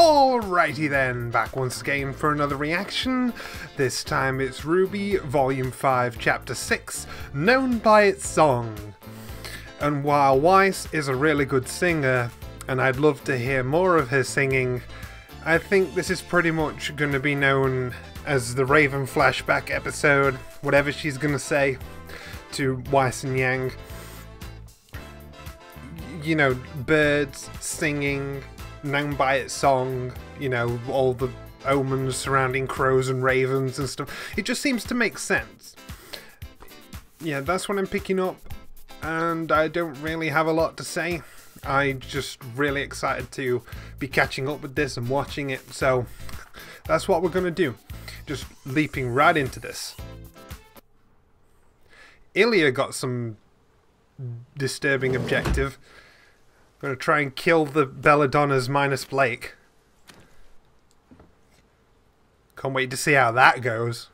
Alrighty then, back once again for another reaction. This time it's RWBY Volume 5 Chapter 6, Known by Its Song. And while Weiss is a really good singer, and I'd love to hear more of her singing, I think this is pretty much going to be known as the Raven flashback episode, whatever she's going to say to Weiss and Yang. You know, birds singing, known by its song, you know, all the omens surrounding crows and ravens and stuff. It just seems to make sense. Yeah, that's what I'm picking up, and I don't really have a lot to say. I'm just really excited to be catching up with this and watching it, so that's what we're going to do. Just leaping right into this. Ilya got some disturbing objective. Gonna try and kill the Belladonnas minus Blake. Can't wait to see how that goes.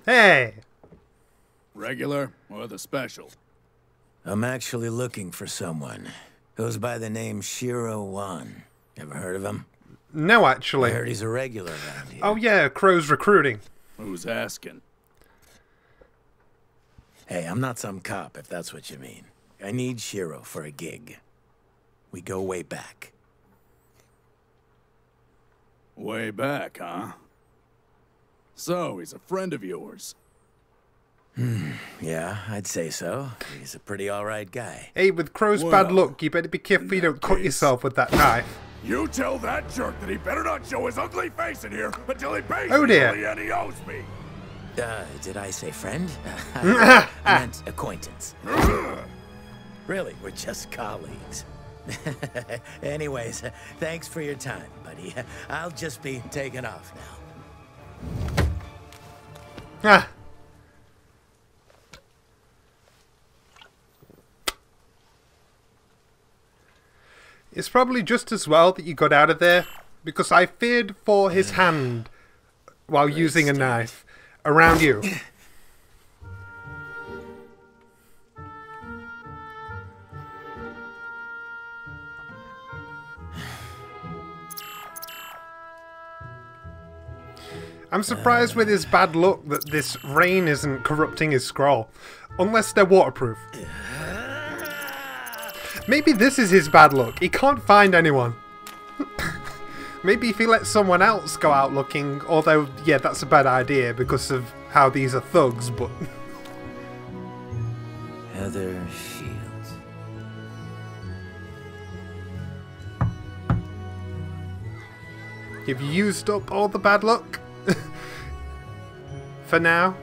Hey! Regular or the special? I'm actually looking for someone. Goes by the name Qrow. Ever heard of him? No, actually. I heard he's a regular around here. Oh yeah, Qrow's recruiting. Who's asking? Hey, I'm not some cop, if that's what you mean. I need Qrow for a gig. We go way back. Way back, huh? So, he's a friend of yours. Yeah, I'd say so. He's a pretty alright guy. Hey, with Qrow's bad luck, you better be careful you don't cut yourself with that knife. You tell that jerk that he better not show his ugly face in here until he pays Oh, me dear. money and he owes me. Did I say friend? I meant acquaintance. Really, we're just colleagues. Anyways, thanks for your time, buddy. I'll just be taking off now. Ah. It's probably just as well that you got out of there, because I feared for his hand while using a knife around you. I'm surprised with his bad luck that this rain isn't corrupting his scroll. Unless they're waterproof. Maybe this is his bad luck. He can't find anyone. Maybe if he lets someone else go out looking, although, yeah, that's a bad idea because of how these are thugs, but... Heather Shields. Have you used up all the bad luck? For now?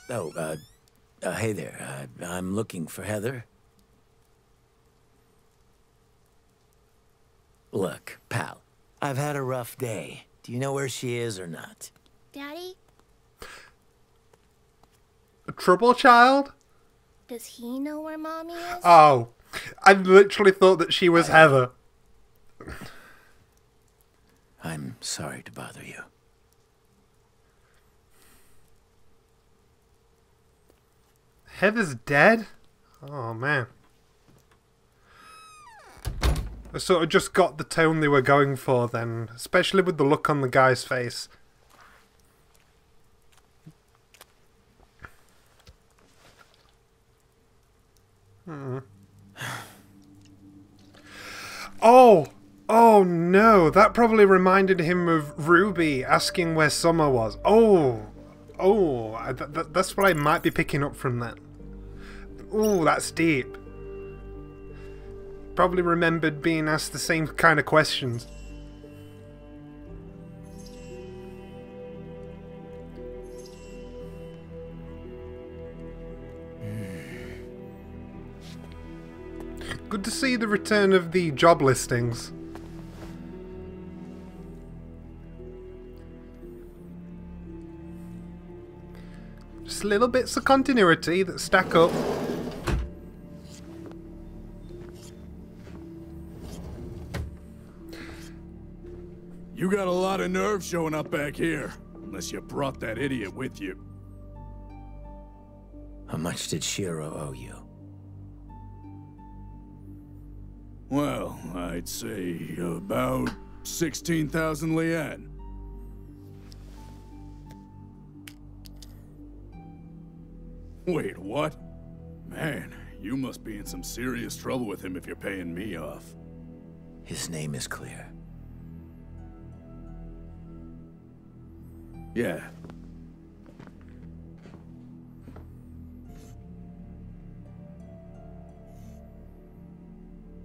Oh, hey there. I'm looking for Heather. Look, pal, I've had a rough day. Do you know where she is or not? Daddy? A trouble child? Does he know where Mommy is? Oh, I literally thought that she was Heather. I'm sorry to bother you. Heather's dead? Oh, man. I sort of just got the tone they were going for then, especially with the look on the guy's face. Oh no, that probably reminded him of RWBY asking where Summer was. That's what I might be picking up from that. Oh, that's deep. Probably remembered being asked the same kind of questions. Good to see the return of the job listings. Just little bits of continuity that stack up. You got a lot of nerve showing up back here. Unless you brought that idiot with you. How much did Qrow owe you? Well, I'd say about 16,000 lien. Wait, what? Man, you must be in some serious trouble with him if you're paying me off. His name is clear. Yeah.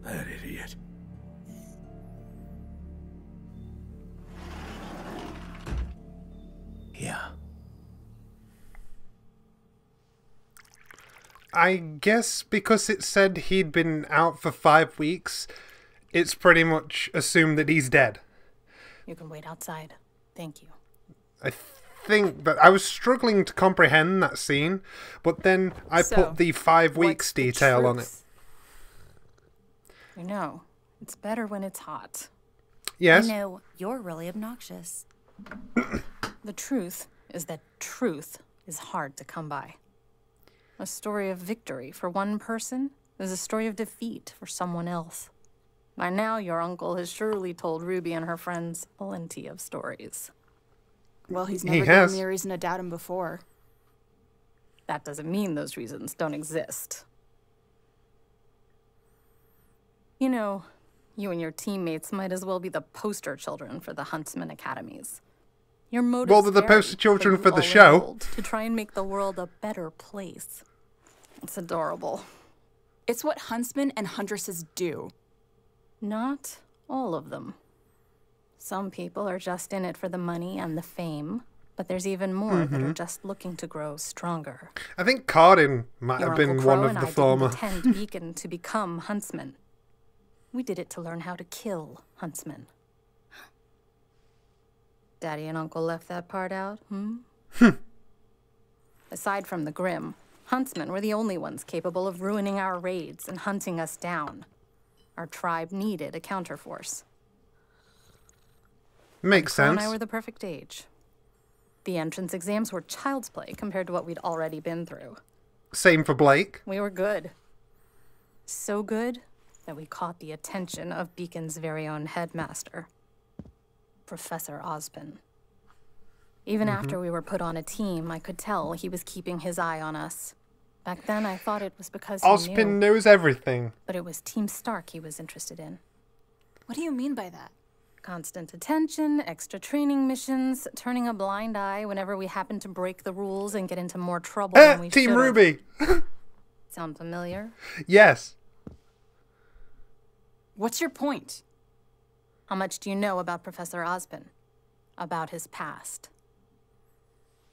That idiot. Yeah. I guess because it said he'd been out for 5 weeks, it's pretty much assumed that he's dead. You can wait outside. Thank you. I think that I was struggling to comprehend that scene, but then I put the 5 weeks detail on it. You know, it's better when it's hot. Yes. I know, you're really obnoxious. The truth is that truth is hard to come by. A story of victory for one person is a story of defeat for someone else. By now, your uncle has surely told Ruby and her friends plenty of stories. Well, he's never given me a reason to doubt him before. That doesn't mean those reasons don't exist. You know, you and your teammates might as well be the poster children for the Huntsman Academies. Your motives Well, they're the poster children for the show. to try and make the world a better place. It's adorable. It's what huntsmen and huntresses do. Not all of them. Some people are just in it for the money and the fame, but there's even more that are just looking to grow stronger. I think Cardin might Your have been Uncle one Qrow of and the I former. didn't attend Beacon to become huntsmen. We did it to learn how to kill huntsmen. Daddy and Uncle left that part out, Aside from the Grim, huntsmen were the only ones capable of ruining our raids and hunting us down. Our tribe needed a counterforce. Makes Qrow and sense. I were the perfect age. The entrance exams were child's play compared to what we'd already been through. Same for Blake. We were good. So good that we caught the attention of Beacon's very own headmaster, Professor Ozpin. Even after we were put on a team, I could tell he was keeping his eye on us. Back then, I thought it was because he Ozpin knew, knows everything. but it was Team Stark he was interested in. What do you mean by that? Constant attention, extra training missions, turning a blind eye whenever we happened to break the rules and get into more trouble than we Team should've. RWBY. Sound familiar? Yes. What's your point? How much do you know about Professor Ozpin? About his past?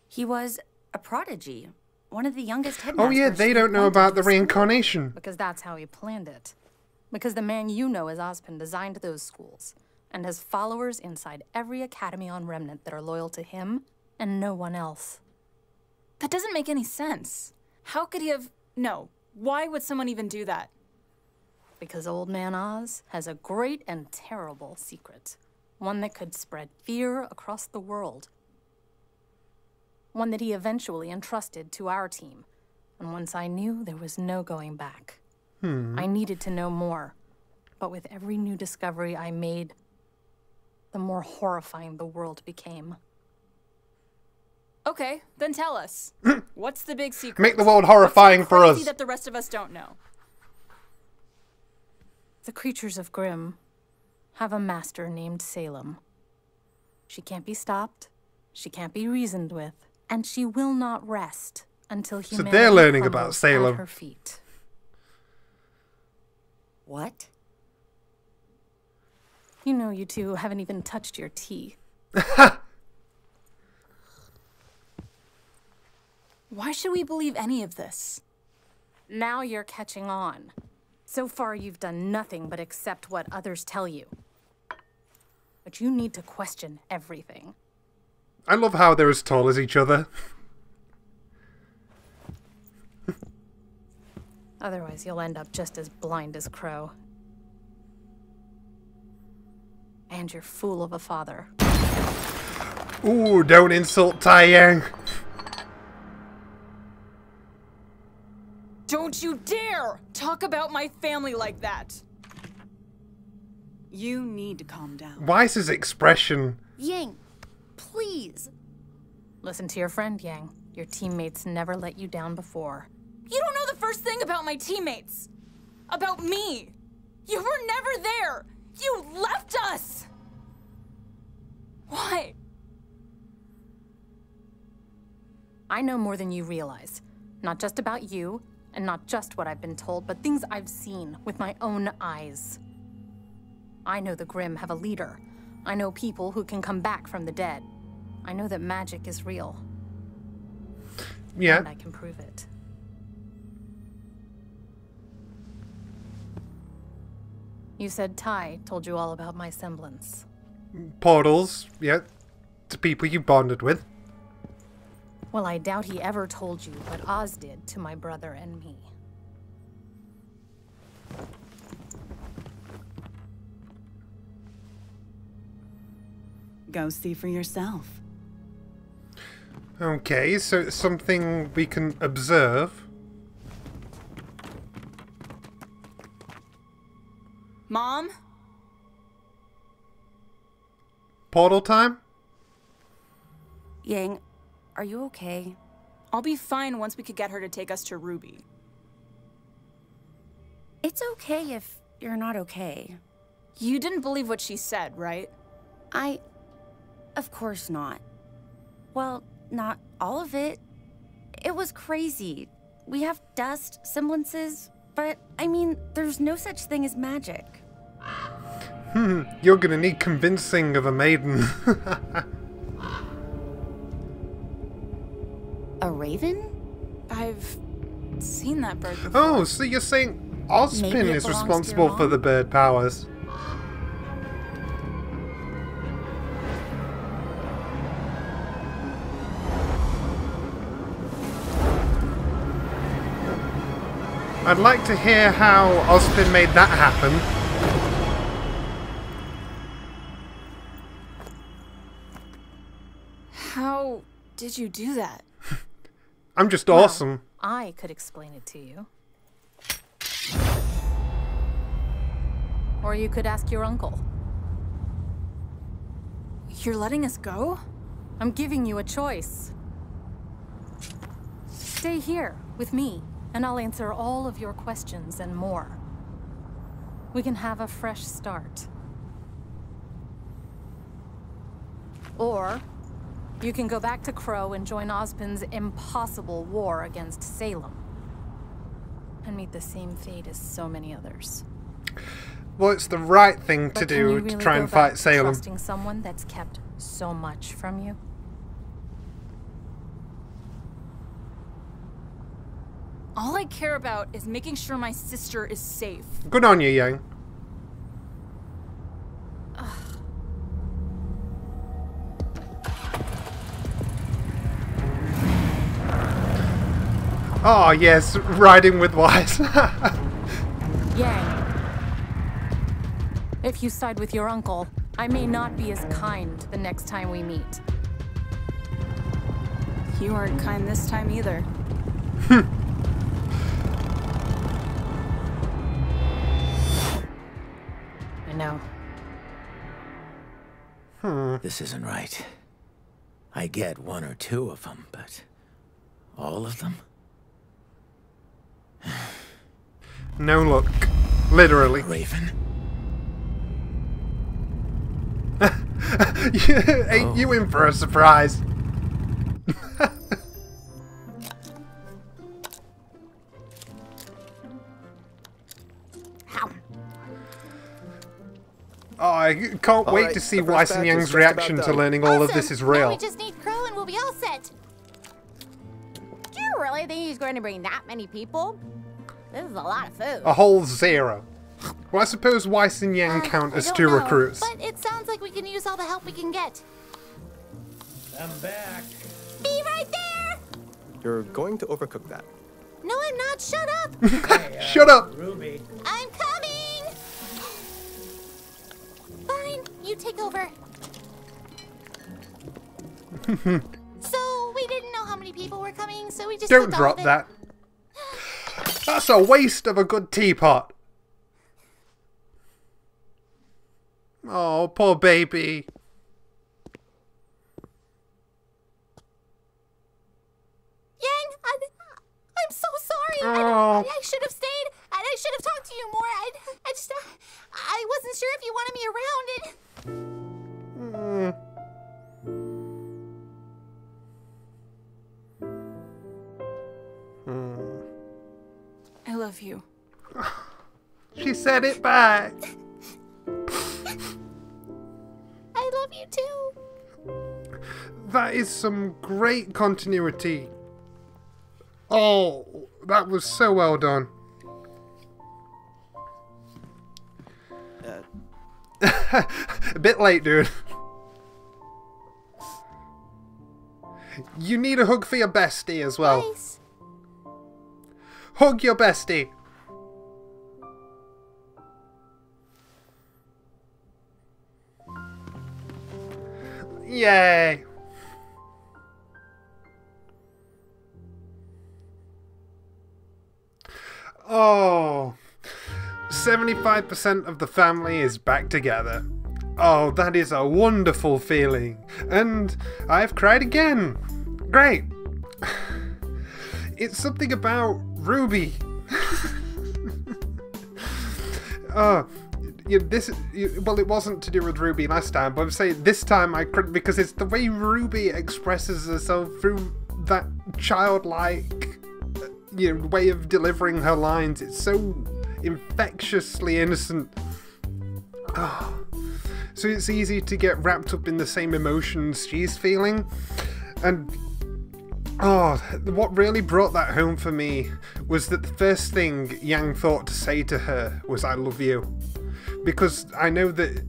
He was a prodigy. One of the youngest Oh headmasters. yeah, they don't know about the reincarnation. Because that's how he planned it. Because the man you know as Ozpin designed those schools, and has followers inside every academy on Remnant that are loyal to him and no one else. That doesn't make any sense. How could he have... No. Why would someone even do that? Because Old Man Oz has a great and terrible secret. One that could spread fear across the world. One that he eventually entrusted to our team. And once I knew, there was no going back. I needed to know more. But with every new discovery I made, the more horrifying the world became. Okay, then tell us. What's the big secret? Make the world horrifying for Crazy us. that the rest of us don't know. The creatures of Grimm have a master named Salem. She can't be stopped, she can't be reasoned with, and she will not rest until humanity they're learning about crumbles Salem. at her feet. What? You know, you two haven't even touched your tea. Why should we believe any of this? Now you're catching on. So far, you've done nothing but accept what others tell you. But you need to question everything. I love how they're as tall as each other. Otherwise, you'll end up just as blind as Qrow. And your fool of a father. Ooh, don't insult Tai Yang. Don't you dare talk about my family like that! You need to calm down. Weiss's expression. Yang, please. Listen to your friend, Yang. Your teammates never let you down before. You don't know the first thing about my teammates. About me. You were never there. You left us. Why? I know more than you realize. Not just about you, and not just what I've been told, but things I've seen with my own eyes. I know the Grimm have a leader. I know people who can come back from the dead. I know that magic is real. Yeah. And I can prove it. You said Ty told you all about my semblance. Portals, yeah. To people you bonded with. Well, I doubt he ever told you what Oz did to my brother and me. Go see for yourself. Okay, so it's something we can observe. Mom? Portal time? Yang, are you okay? I'll be fine once we could get her to take us to Ruby. It's okay if you're not okay. You didn't believe what she said, right? Of course not. Well, not all of it. It was crazy. We have dust, semblances, but I mean, there's no such thing as magic. You're gonna need convincing of a maiden. A raven? I've seen that bird before. Oh, so you're saying Ozpin Maybe it is belongs to your responsible for mom? the bird powers? I'd like to hear how Ozpin made that happen. How did you do that? I'm just awesome. I could explain it to you. Or you could ask your uncle. You're letting us go? I'm giving you a choice. Stay here with me, and I'll answer all of your questions and more. We can have a fresh start. Or you can go back to Qrow and join Ozpin's impossible war against Salem. And meet the same fate as so many others. Well, it's the right thing to But can you do really to try go and back fight Salem. trusting someone that's kept so much from you? All I care about is making sure my sister is safe. Good on you, Yang. Oh, yes, riding with Wise. Yang. If you side with your uncle, I may not be as kind the next time we meet. You aren't kind this time either. I know. This isn't right. I get one or two of them, but all of them? No luck. Literally. Raven? Ain't you in for a surprise? Oh, I can't wait right, to see the first Weiss batch and is Yang's just reaction about to done. learning all of this Awesome. is Now real. we just need Qrow and we'll be all set. Do you really think he's going to bring that many people? This is a lot of food. A whole 0. Well, I suppose Weiss and Yang count I as don't 2 know, recruits. But it sounds like we can use all the help we can get. I'm back. Be right there! You're going to overcook that. No, I'm not. Shut up! Shut up! Ruby. I'm coming! Fine, you take over. So, we didn't know how many people were coming, so we just Don't cooked all drop of it. that. That's a waste of a good teapot. Oh, poor baby. Yang, I'm so sorry. Oh. I should have stayed. I should have talked to you more. I wasn't sure if you wanted me around. I love you. She said it back. I love you too. That is some great continuity. Oh, that was so well done. A bit late, dude. You need a hug for your bestie as well. Nice. Hug your bestie. Yay. Oh, 75% of the family is back together. Oh, that is a wonderful feeling. And I've cried again. Great. It's something about RWBY. Oh, well, it wasn't to do with RWBY last time, but I'm saying this time I cried because it's the way RWBY expresses herself through that childlike way of delivering her lines. It's so infectiously innocent. Oh. So it's easy to get wrapped up in the same emotions she's feeling. And oh, what really brought that home for me was that the first thing Yang thought to say to her was, "I love you." Because I know that,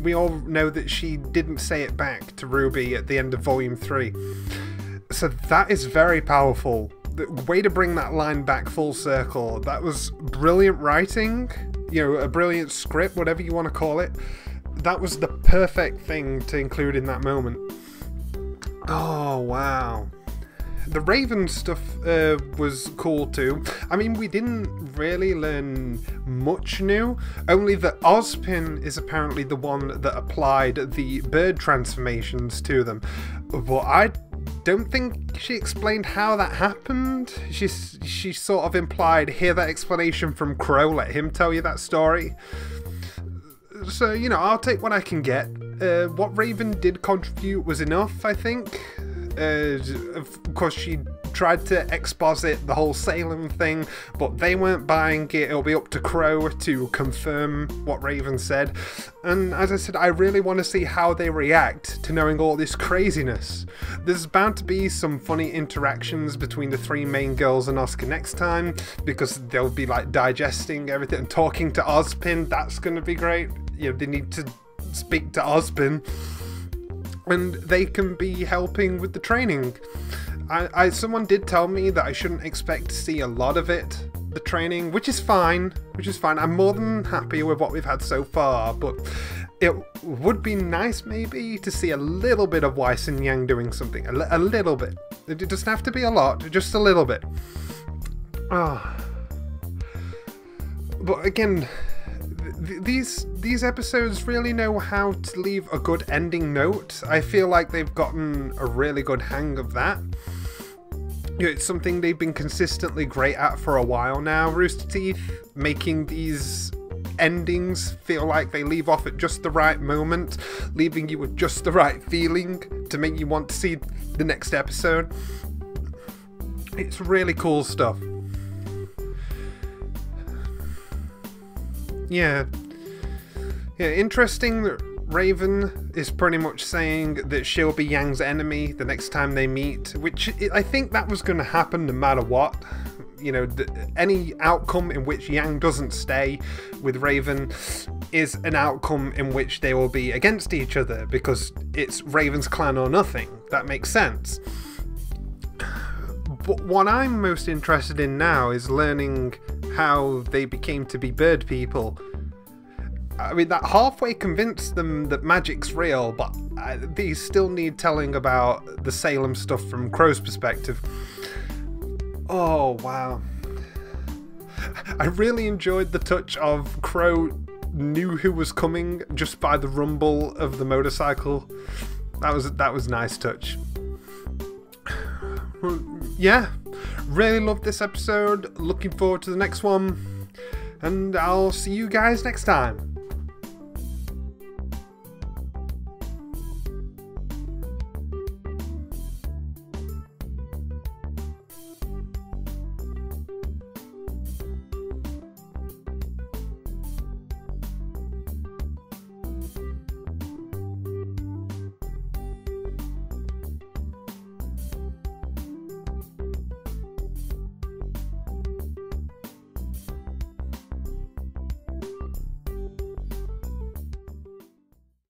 we all know that she didn't say it back to RWBY at the end of Volume 3. So that is very powerful. The way to bring that line back full circle. That was brilliant writing, a brilliant script, whatever you want to call it. That was the perfect thing to include in that moment. Oh, wow. The Raven stuff was cool too. I mean, we didn't really learn much new, only that Ozpin is apparently the one that applied the bird transformations to them. But I don't think she explained how that happened. She sort of implied, hear that explanation from Qrow, let him tell you that story. So, I'll take what I can get. What Raven did contribute was enough, I think. Of course, she tried to exposit the whole Salem thing, but they weren't buying it. It'll be up to Qrow to confirm what Raven said. And as I said, I really want to see how they react to knowing all this craziness. There's bound to be some funny interactions between the three main girls and Oscar next time, because they'll be like digesting everything and talking to Ozpin. That's going to be great. They need to speak to Ozpin. And they can be helping with the training. Someone did tell me that I shouldn't expect to see a lot of it, the training, which is fine. I'm more than happy with what we've had so far, but it would be nice maybe to see a little bit of Weiss and Yang doing something. A little bit. It doesn't have to be a lot, just a little bit. Oh. But again, these episodes really know how to leave a good ending note. I feel like they've gotten a really good hang of that. It's something they've been consistently great at for a while now, Rooster Teeth, making these endings feel like they leave off at just the right moment, leaving you with just the right feeling to make you want to see the next episode. It's really cool stuff. Yeah, interesting that Raven is pretty much saying that she'll be Yang's enemy the next time they meet, which I think that was going to happen no matter what. Any outcome in which Yang doesn't stay with Raven is an outcome in which they will be against each other, because it's Raven's clan or nothing. That makes sense. But what I'm most interested in now is learning how they became to be bird people. I mean, that halfway convinced them that magic's real, but they still need telling about the Salem stuff from Qrow's perspective. Oh, wow. I really enjoyed the touch of Qrow knew who was coming just by the rumble of the motorcycle. That was a nice touch. Yeah, really loved this episode. Looking forward to the next one, and I'll see you guys next time.